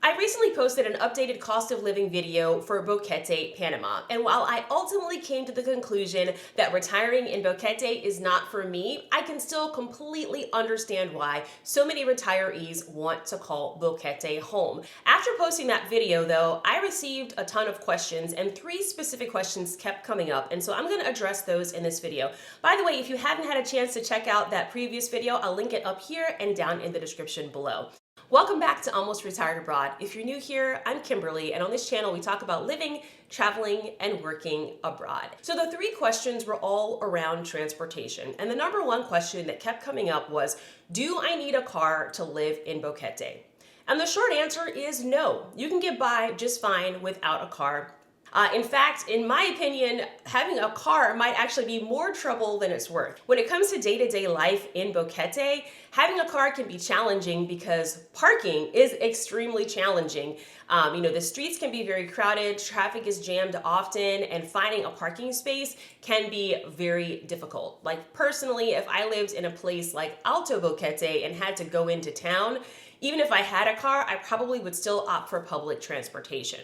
I recently posted an updated cost of living video for Boquete Panama, and while I ultimately came to the conclusion that retiring in Boquete is not for me, I can still completely understand why so many retirees want to call Boquete home. After posting that video though, I received a ton of questions and 3 specific questions kept coming up, and so I'm going to address those in this video. By the way, if you haven't had a chance to check out that previous video, I'll link it up here and down in the description below. Welcome back to Almost Retired Abroad. If you're new here, I'm Kimberly, and on this channel we talk about living, traveling, and working abroad. So the 3 questions were all around transportation, and the number 1 question that kept coming up was, do I need a car to live in Boquete? And the short answer is no. You can get by just fine without a car. In fact, in my opinion, having a car might actually be more trouble than it's worth. When it comes to day-to-day life in Boquete, having a car can be challenging because parking is extremely challenging. The streets can be very crowded, traffic is jammed often, and finding a parking space can be very difficult. Like personally, if I lived in a place like Alto Boquete and had to go into town, even if I had a car, I probably would still opt for public transportation.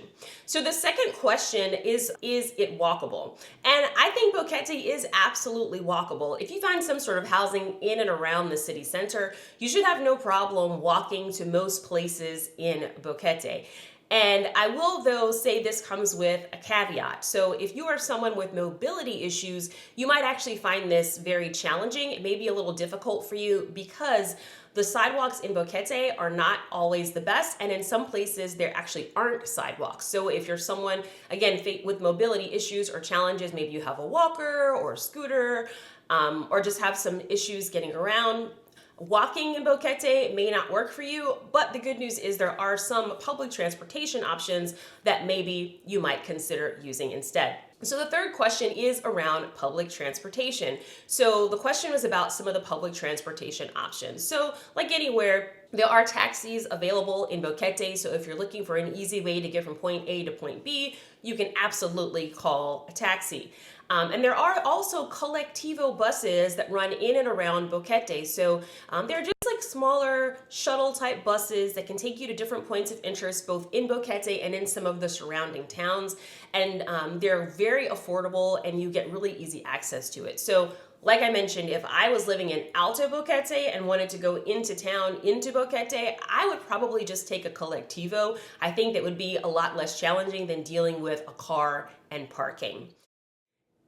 So the second question is it walkable? And I think Boquete is absolutely walkable. If you find some sort of housing in and around the city center, you should have no problem walking to most places in Boquete. And I will, though, say this comes with a caveat. So if you are someone with mobility issues, you might actually find this very challenging. It may be a little difficult for you because the sidewalks in Boquete are not always the best, and in some places there actually aren't sidewalks. So if you're someone, again, with mobility issues or challenges, maybe you have a walker or a scooter, or just have some issues getting around, walking in Boquete may not work for you, but the good news is there are some public transportation options that maybe you might consider using instead. So the third question is around public transportation. So the question was about some of the public transportation options. So like anywhere, there are taxis available in Boquete. So if you're looking for an easy way to get from point A to point B, you can absolutely call a taxi. And there are also Colectivo buses that run in and around Boquete. So they're just like smaller shuttle type buses that can take you to different points of interest, both in Boquete and in some of the surrounding towns. And they're very affordable and you get really easy access to it. So like I mentioned, if I was living in Alto Boquete and wanted to go into town, into Boquete, I would probably just take a Colectivo. I think that would be a lot less challenging than dealing with a car and parking.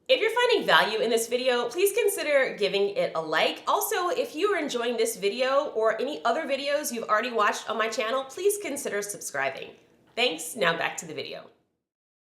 If you're finding value in this video, please consider giving it a like. Also, if you are enjoying this video or any other videos you've already watched on my channel, please consider subscribing. Thanks, now back to the video.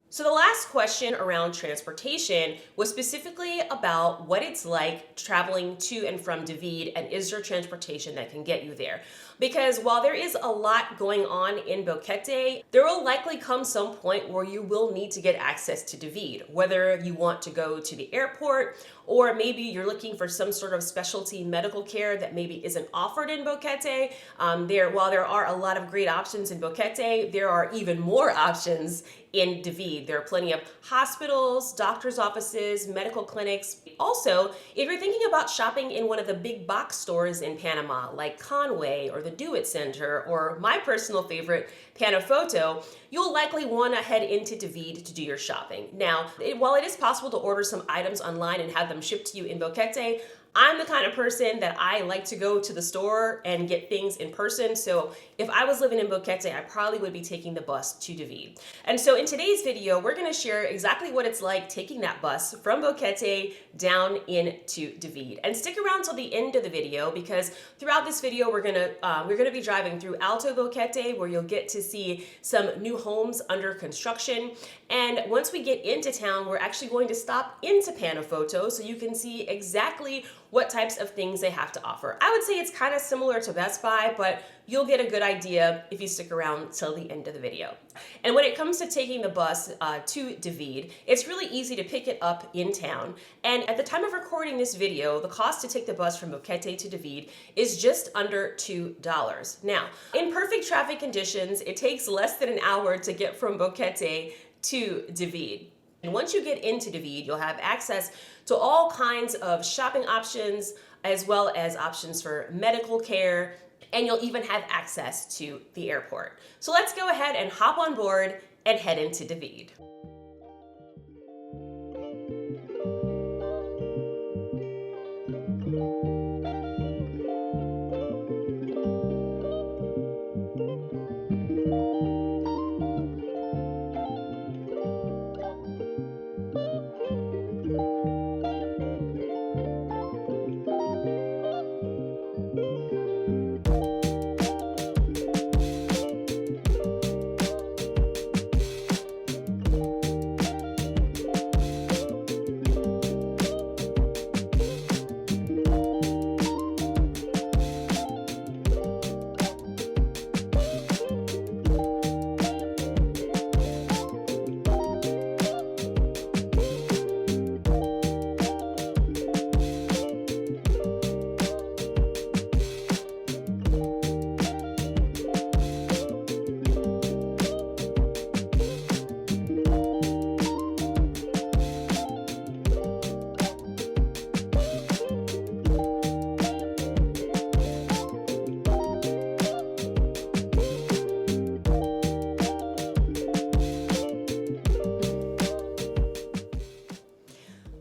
So the last question around transportation was specifically about what it's like traveling to and from David, and is there transportation that can get you there? Because while there is a lot going on in Boquete, there will likely come some point where you will need to get access to David, whether you want to go to the airport or maybe you're looking for some sort of specialty medical care that maybe isn't offered in Boquete. While there are a lot of great options in Boquete, there are even more options in David. There are plenty of hospitals, doctor's offices, medical clinics. Also, if you're thinking about shopping in one of the big box stores in Panama, like Conway or the Do It Center, or my personal favorite, Panafoto, you'll likely want to head into David to do your shopping. Now, while it is possible to order some items online and have them shipped to you in Boquete, I'm the kind of person that I like to go to the store and get things in person. So if I was living in Boquete, I probably would be taking the bus to David. And so in today's video, we're going to share exactly what it's like taking that bus from Boquete down into David. And stick around till the end of the video because throughout this video, we're going to be driving through Alto Boquete, where you'll get to see some new homes under construction. And once we get into town, we're actually going to stop into Panafoto so you can see exactly what types of things they have to offer. I would say it's kind of similar to Best Buy, but you'll get a good idea if you stick around till the end of the video. And when it comes to taking the bus to David, it's really easy to pick it up in town. And at the time of recording this video, the cost to take the bus from Boquete to David is just under $2. Now, in perfect traffic conditions, it takes less than an hour to get from Boquete to David. And once you get into David, you'll have access to all kinds of shopping options, as well as options for medical care, and you'll even have access to the airport. So let's go ahead and hop on board and head into David.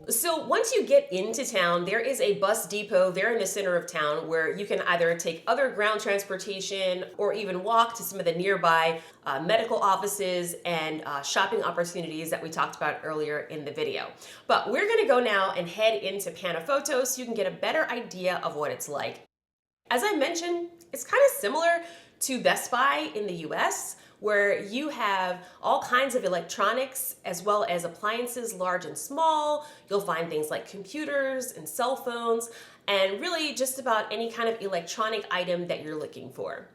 So once you get into town, there is a bus depot there in the center of town where you can either take other ground transportation or even walk to some of the nearby medical offices and shopping opportunities that we talked about earlier in the video. But we're gonna go now and head into Panafoto so you can get a better idea of what it's like. As I mentioned, it's kind of similar to Best Buy in the US, where you have all kinds of electronics as well as appliances, large and small. You'll find things like computers and cell phones, and really just about any kind of electronic item that you're looking for.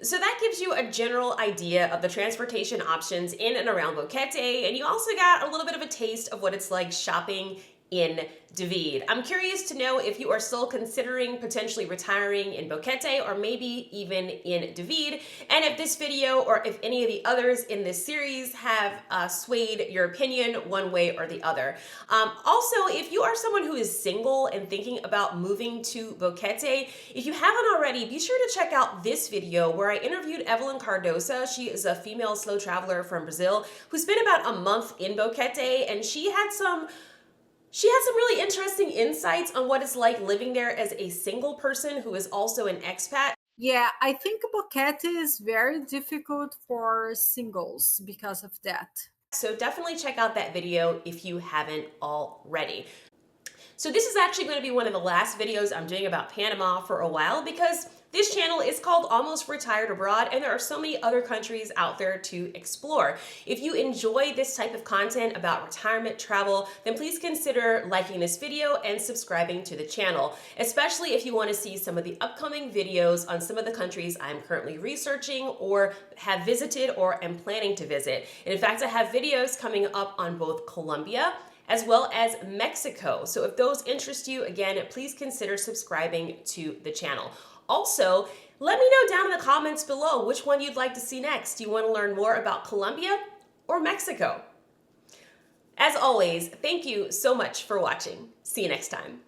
So that gives you a general idea of the transportation options in and around Boquete, and you also got a little bit of a taste of what it's like shopping in David. I'm curious to know if you are still considering potentially retiring in Boquete or maybe even in David, and if this video or if any of the others in this series have swayed your opinion one way or the other. Also, if you are someone who is single and thinking about moving to Boquete, if you haven't already, be sure to check out this video where I interviewed Evelyn Cardosa. She is a female slow traveler from Brazil who spent about a month in Boquete, and she had some really interesting insights on what it's like living there as a single person who is also an expat. Yeah, I think Boquete is very difficult for singles because of that. So definitely check out that video if you haven't already. So this is actually going to be one of the last videos I'm doing about Panama for a while, because this channel is called Almost Retired Abroad, and there are so many other countries out there to explore. If you enjoy this type of content about retirement travel, then please consider liking this video and subscribing to the channel, especially if you want to see some of the upcoming videos on some of the countries I'm currently researching or have visited or am planning to visit. And in fact, I have videos coming up on both Colombia as well as Mexico. So if those interest you, again, please consider subscribing to the channel. Also, let me know down in the comments below which one you'd like to see next. Do you want to learn more about Colombia or Mexico? As always, thank you so much for watching. See you next time.